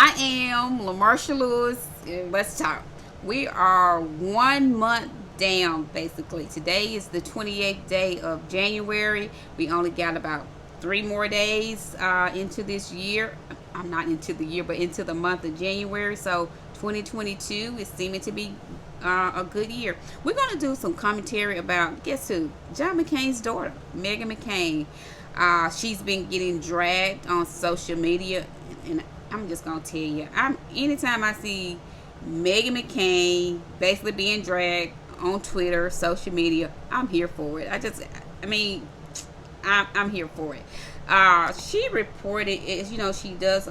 I am Lamarcia Lewis, and let's talk. We are 1 month down, basically. Today is the 28th day of January. We only got about 3 more days into this year. I'm not into the year, but into the month of January. So 2022 is seeming to be a good year. We're going to do some commentary about, guess who? John McCain's daughter, Meghan McCain. She's been getting dragged on social media, and I'm just gonna tell you, anytime I see Meghan McCain basically being dragged on Twitter, social media, I'm here for it. I'm here for it. She reported, she does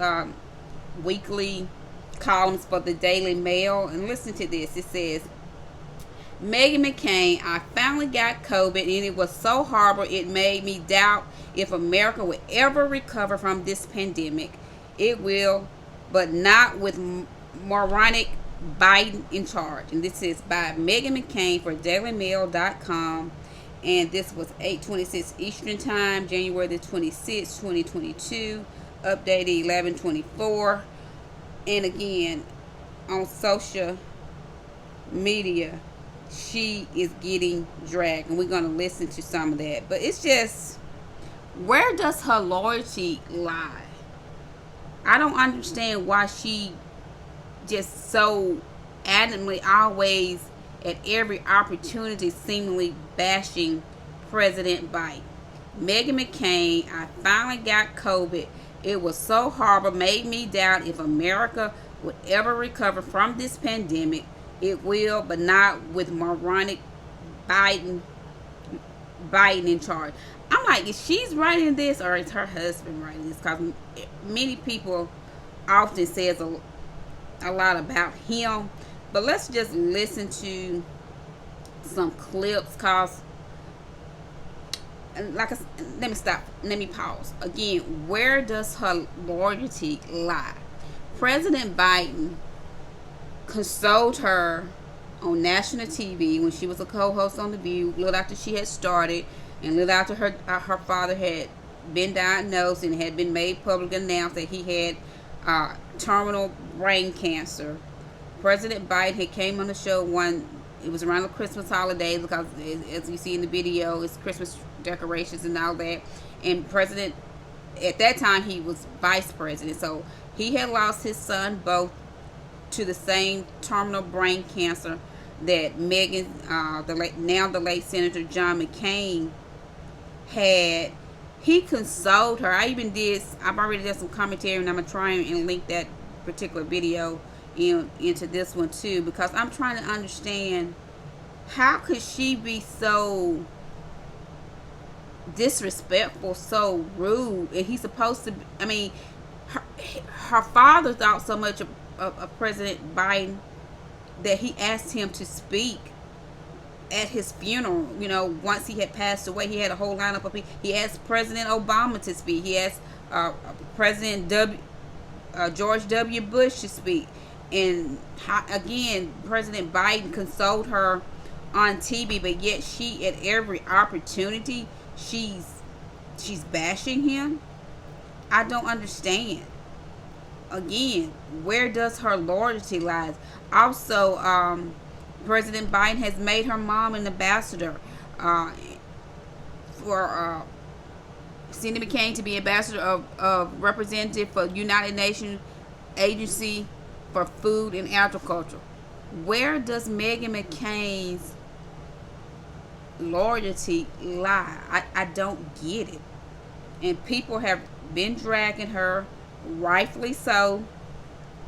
weekly columns for the Daily Mail, and listen to this. It says, Meghan McCain, I finally got COVID, and it was so horrible it made me doubt if America would ever recover from this pandemic. It will, but not with moronic Biden in charge. And this is by Meghan McCain for DailyMail.com. And this was 8:26 Eastern Time, January the 26th, 2022. Updated 11:24. And again, on social media, she is getting dragged. And we're going to listen to some of that. But it's just, where does her loyalty lie? I don't understand why she just so adamantly always at every opportunity seemingly bashing President Biden. Meghan McCain, I finally got COVID. It was so horrible, made me doubt if America would ever recover from this pandemic. It will, but not with moronic Biden in charge. I'm like, is she's writing this or is her husband writing this? Because many people often says a lot about him. But let's just listen to some clips. Cause, let me pause again. Where does her loyalty lie? President Biden consoled her on national TV when she was a co-host on The View, little after she had started, and little after her father had been diagnosed and had been made public announced that he had terminal brain cancer. President Biden had came on the show it was around the Christmas holidays, because as you see in the video, it's Christmas decorations and all that. And President, at that time, he was vice president, so he had lost his son both to the same terminal brain cancer that Meghan, the late Senator John McCain, had. He consoled her. I've already done some commentary, and I'm going to try and link that particular video into this one too, because I'm trying to understand, how could she be so disrespectful, so rude? And he's supposed to, her father thought so much of President Biden that he asked him to speak at his funeral. Once he had passed away, he had a whole lineup of people. He asked President Obama to speak. He asked President George W. Bush to speak. And again, President Biden consoled her on TV, but yet she, at every opportunity, she's bashing him. I don't understand. Again, where does her loyalty lie? Also, President Biden has made her mom an ambassador for Senator McCain to be ambassador of representative for United Nations Agency for Food and Agriculture. Where does Meghan McCain's loyalty lie? I don't get it. And people have been dragging her, rightfully so,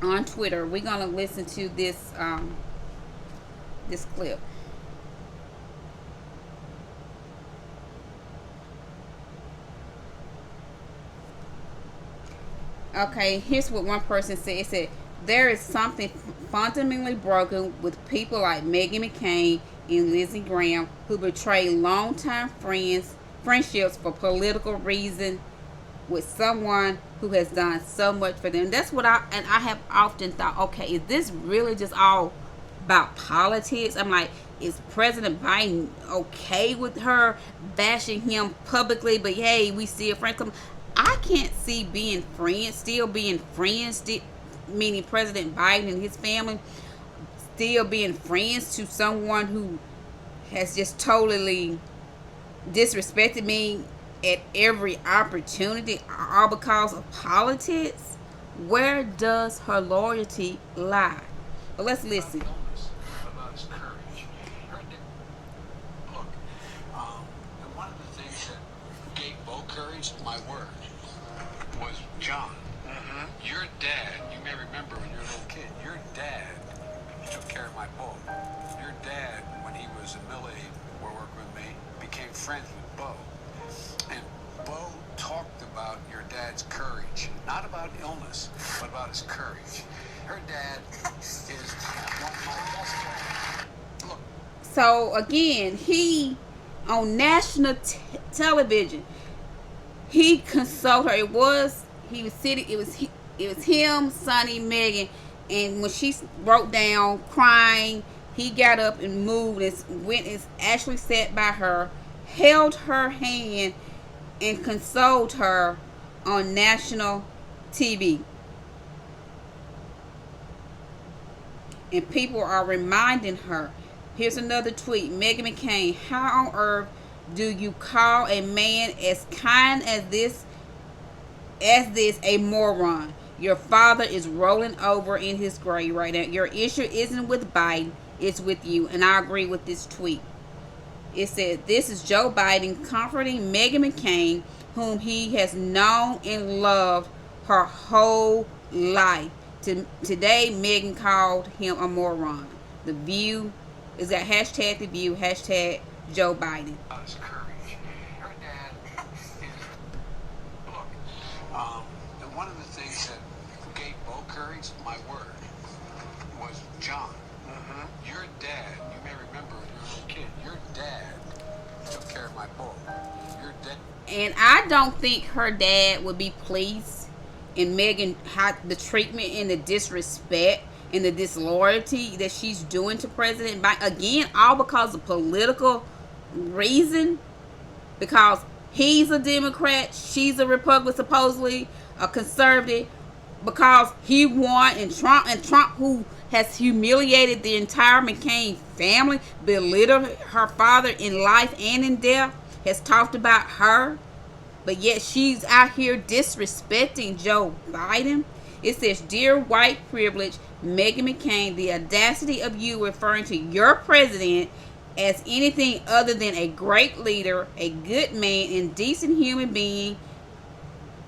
on Twitter. We're gonna listen to this clip. Okay, here's what one person said. It said, there is something fundamentally broken with people like Meghan McCain and Lindsey Graham, who betray longtime friendships for political reasons with someone who has done so much for them. That's what I have often thought, okay, is this really just all about politics? I'm like, is President Biden okay with her bashing him publicly, but hey, we still friends? I can't see still being friends meaning President Biden and his family, still being friends to someone who has just totally disrespected me at every opportunity, all because of politics? Where does her loyalty lie? But let's listen. One of the things that gave Bo courage, my word, was John. Your dad, you may remember when you were a little kid, your dad took care of my Bo. Your dad, when he was in Millie, were working with me, became friends with Bo. And Bo talked about your dad's courage, not about illness, but about his courage. Her dad is one of my best friends. Look. So again, he on national television, he consoled her. He was sitting. It was him, Sonny, Meghan, and when she broke down crying, he got up and moved and went and actually sat by her, held her hand, and consoled her on national TV. And people are reminding her. Here's another tweet. Meghan McCain, how on earth do you call a man as kind as this a moron? Your father is rolling over in his grave right now. Your issue isn't with Biden, it's with you. And I agree with this tweet. It said, this is Joe Biden comforting Meghan McCain, whom he has known and loved her whole life. Today, Meghan called him a moron. The View is that hashtag The View, hashtag Joe Biden. Her dad is, look, and one of the things that gave Bo courage, my word, was John. Your dad, you may remember when you were a little kid, your dad took care of my Bo. Your dad. And I don't think her dad would be pleased in Meghan, how the treatment and the disrespect and the disloyalty that she's doing to President Biden. Again, all because of political reason. Because he's a Democrat, she's a Republican, supposedly a conservative. Because he won, and Trump, who has humiliated the entire McCain family, belittled her father in life and in death, has talked about her. But yet she's out here disrespecting Joe Biden. It says, dear white privilege, Meghan McCain, the audacity of you referring to your president as anything other than a great leader, a good man, and decent human being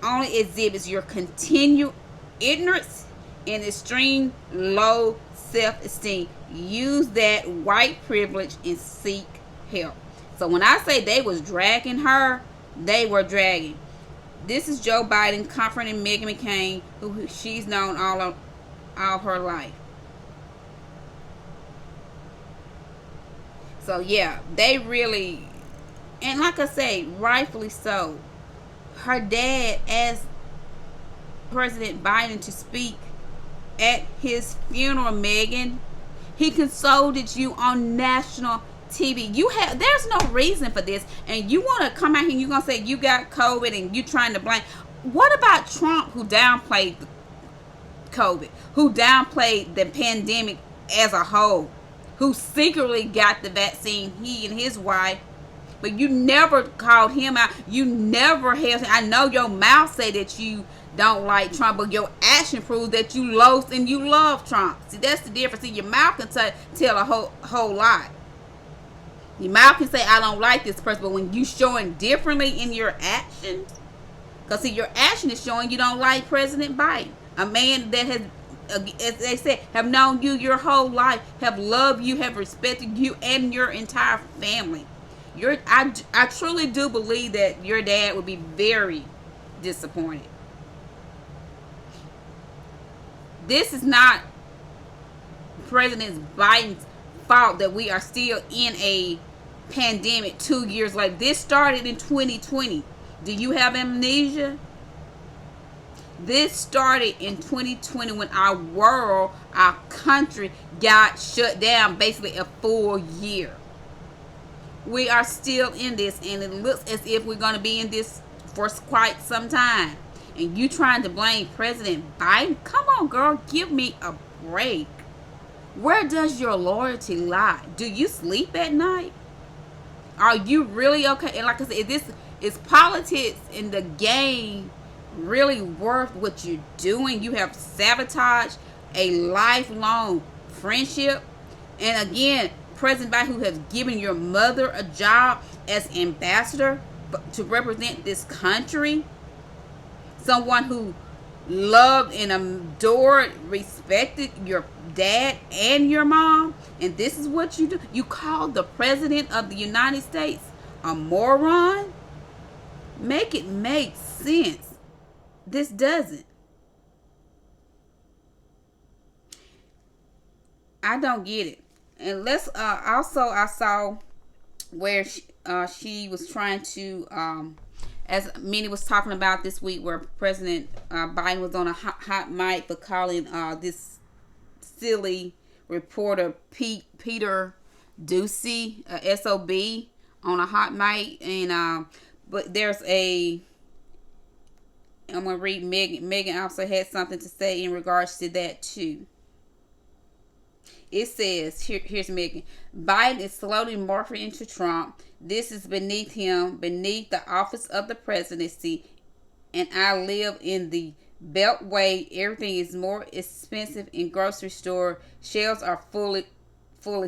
only exhibits your continued ignorance and extreme low self-esteem. Use that white privilege and seek help. So when I say they was dragging her, they were dragging. This is Joe Biden comforting Meghan McCain, who she's known all her life. So yeah, they really, and like I say, rightfully so. Her dad asked President Biden to speak at his funeral, Meghan. He consoled you on national TV. There's no reason for this, and you want to come out here and you're gonna say you got COVID and you trying to blame. What about Trump, who downplayed COVID, who downplayed the pandemic as a whole, who secretly got the vaccine, he and his wife, but you never called him out. You never held. I know your mouth say that you don't like Trump, but your action proves that you loathe and you love Trump. See, that's the difference. See, your mouth can tell a whole lot. Your mouth can say, I don't like this person, but when you showing differently in your actions, because see, your action is showing you don't like President Biden, a man that has, as they said, have known you your whole life, have loved you, have respected you and your entire family. I truly do believe that your dad would be very disappointed. This is not President Biden's fault that we are still in a pandemic 2 years later. This started in 2020. Do you have amnesia? This started in 2020 when our world, our country got shut down basically a full year. We are still in this, and it looks as if we're going to be in this for quite some time. and you trying to blame President Biden? Come on, girl, give me a break. Where does your loyalty lie? Do you sleep at night? Are you really okay? And like I said, is politics in the game really worth what you're doing? You have sabotaged a lifelong friendship. And again, President Biden, who has given your mother a job as ambassador to represent this country, someone who loved and adored, respected your dad and your mom, and this is what you do. You call the President of the United States a moron? Make it make sense. This doesn't. I don't get it. And let's also, I saw where she was trying to as Minnie was talking about this week, where President Biden was on a hot mic for calling this silly reporter Peter Doocy, SOB, on a hot mic. And but there's I'm gonna read Megan also had something to say in regards to that too. It says, here's Megan. Biden is slowly morphing into Trump. This is beneath him, beneath the office of the presidency. And I live in the Beltway. Everything is more expensive in grocery store. Shelves are fully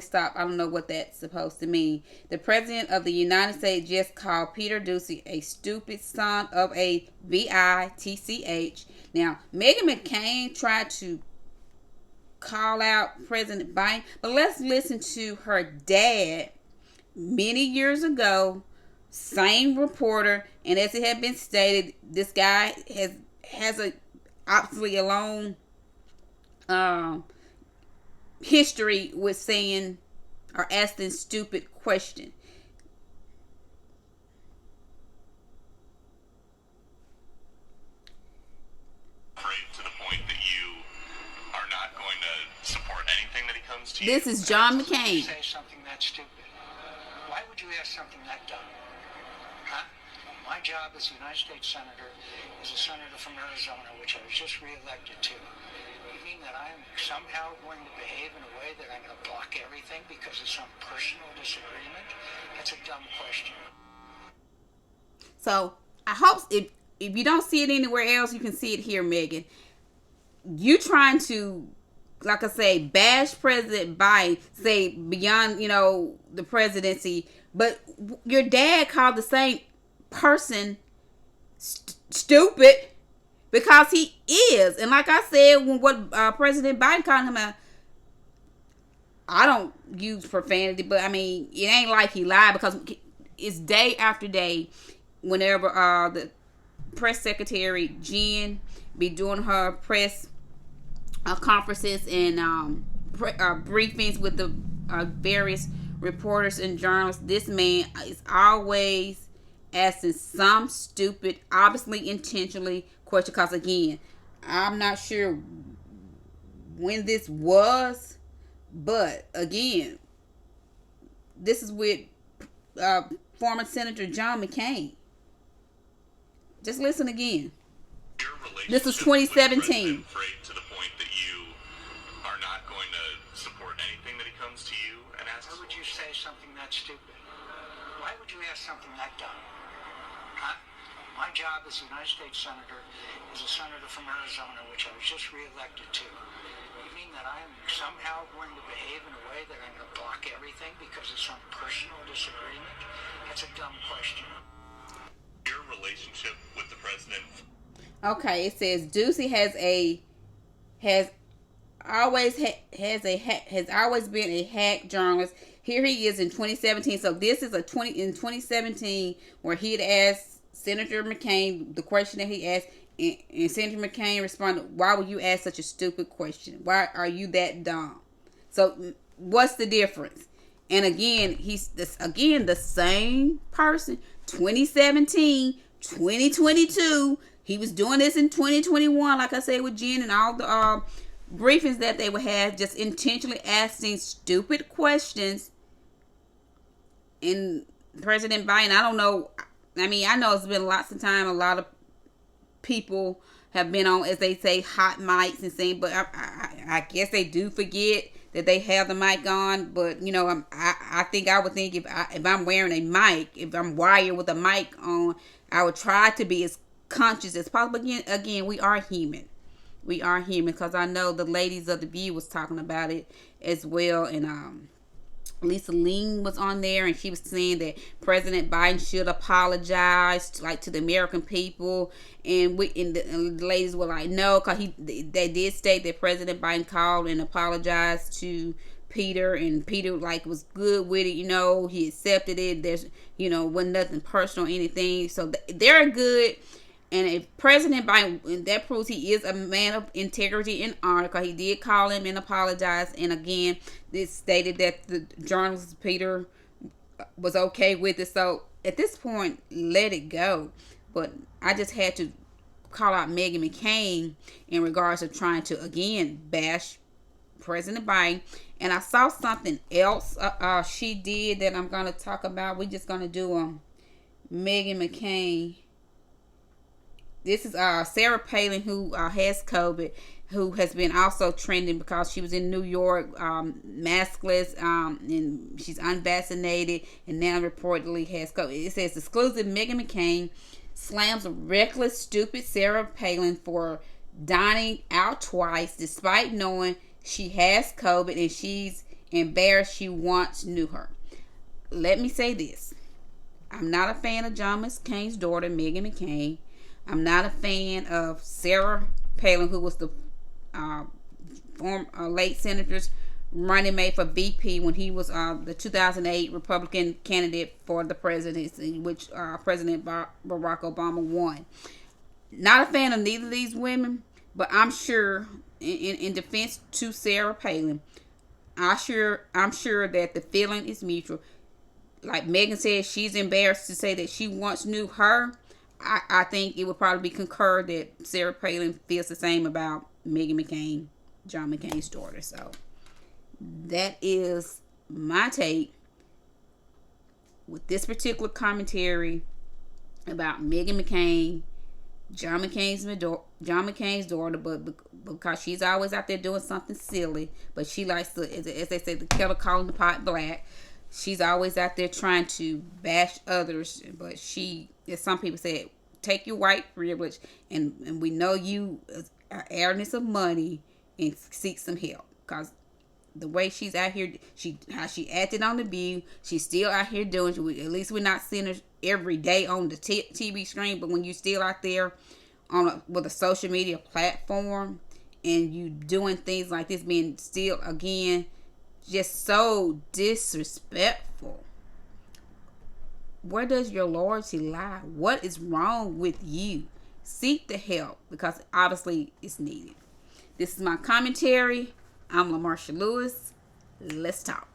stocked. I don't know what that's supposed to mean. The President of the United States just called Peter Doocy a stupid son of a bitch. Now, Meghan McCain tried to call out President Biden, but let's listen to her dad many years ago, same reporter, and as it had been stated, this guy has obviously a long history with saying or asking stupid questions. This is John McCain. Say something that stupid. Why would you ask something that dumb? Huh? My job as a United States Senator is a senator from Arizona, which I was just reelected to. You mean that I'm somehow going to behave in a way that I'm going to block everything because of some personal disagreement? That's a dumb question. So I hope if you don't see it anywhere else, you can see it here, Megan. You trying to, like I say, bash President Biden, say beyond, the presidency, but your dad called the same person stupid because he is. And like I said, when President Biden called him I don't use profanity, but I mean, it ain't like he lied, because it's day after day whenever the press secretary, Jen, be doing her press conferences and briefings with the various reporters and journalists. This man is always asking some stupid, obviously intentionally question, because again, I'm not sure when this was, but again, this is with former Senator John McCain. Just listen again. This is 2017. Why would you say something that stupid? Why would you ask something that dumb? Huh? My job as a United States Senator is a senator from Arizona, which I was just reelected to. You mean that I'm somehow going to behave in a way that I'm going to block everything because of some personal disagreement? That's a dumb question. Your relationship with the president. Okay, it says Doocy has always been a hack journalist. Here he is in 2017. So this is in 2017 where he had asked Senator McCain the question that he asked, and Senator McCain responded, "Why would you ask such a stupid question? Why are you that dumb?" So what's the difference? And again, he's the same person. 2017, 2022. He was doing this in 2021, like I said, with Jen and all the briefings that they would have, just intentionally asking stupid questions. And President Biden, I don't know. I mean, I know it's been lots of time, a lot of people have been on, as they say, hot mics and things, but I guess they do forget that they have the mic on. But I think I would think if I'm wearing a mic, if I'm wired with a mic on, I would try to be as conscious as possible. Again, we are human. We are human, because I know the ladies of the View was talking about it as well, and Lisa Ling was on there, and she was saying that President Biden should apologize to the American people, and the ladies were like, no, because they did state that President Biden called and apologized to Peter, and Peter was good with it. He accepted it. There's wasn't nothing personal or anything, so they're good. And if President Biden, that proves he is a man of integrity and honor, because he did call him and apologize. And again, this stated that the journalist Peter was okay with it. So at this point, let it go. But I just had to call out Meghan McCain in regards to trying to, again, bash President Biden. And I saw something else she did that I'm going to talk about. We're just going to do Meghan McCain. This is Sarah Palin, who has COVID, who has been also trending because she was in New York, maskless, and she's unvaccinated, and now reportedly has COVID. It says, exclusive: Meghan McCain slams reckless, stupid Sarah Palin for dining out twice, despite knowing she has COVID, and she's embarrassed she once knew her. Let me say this. I'm not a fan of John McCain's daughter, Meghan McCain. I'm not a fan of Sarah Palin, who was the former late senator's running mate for VP when he was the 2008 Republican candidate for the presidency, which President Barack Obama won. Not a fan of neither of these women, but I'm sure, in defense to Sarah Palin, I'm sure that the feeling is mutual. Like Meghan said, she's embarrassed to say that she once knew her. I think it would probably be concurred that Sarah Palin feels the same about Meghan McCain, John McCain's daughter. So that is my take with this particular commentary about Meghan McCain, John McCain's daughter, but because she's always out there doing something silly, but she likes to, as they say, the kettle calling the pot black. She's always out there trying to bash others, but she, as some people said, take your white privilege, and we know you are earnest of money, and seek some help. Because the way she's out here, how she acted on The View, she's still out here doing it. At least we're not seeing her every day on the TV screen, but when you're still out there with a social media platform, and you doing things like this, being still, again, just so disrespectful. Where does your loyalty lie? What is wrong with you? Seek the help, because obviously it's needed. This is my commentary. I'm LaMarsha Lewis. Let's talk.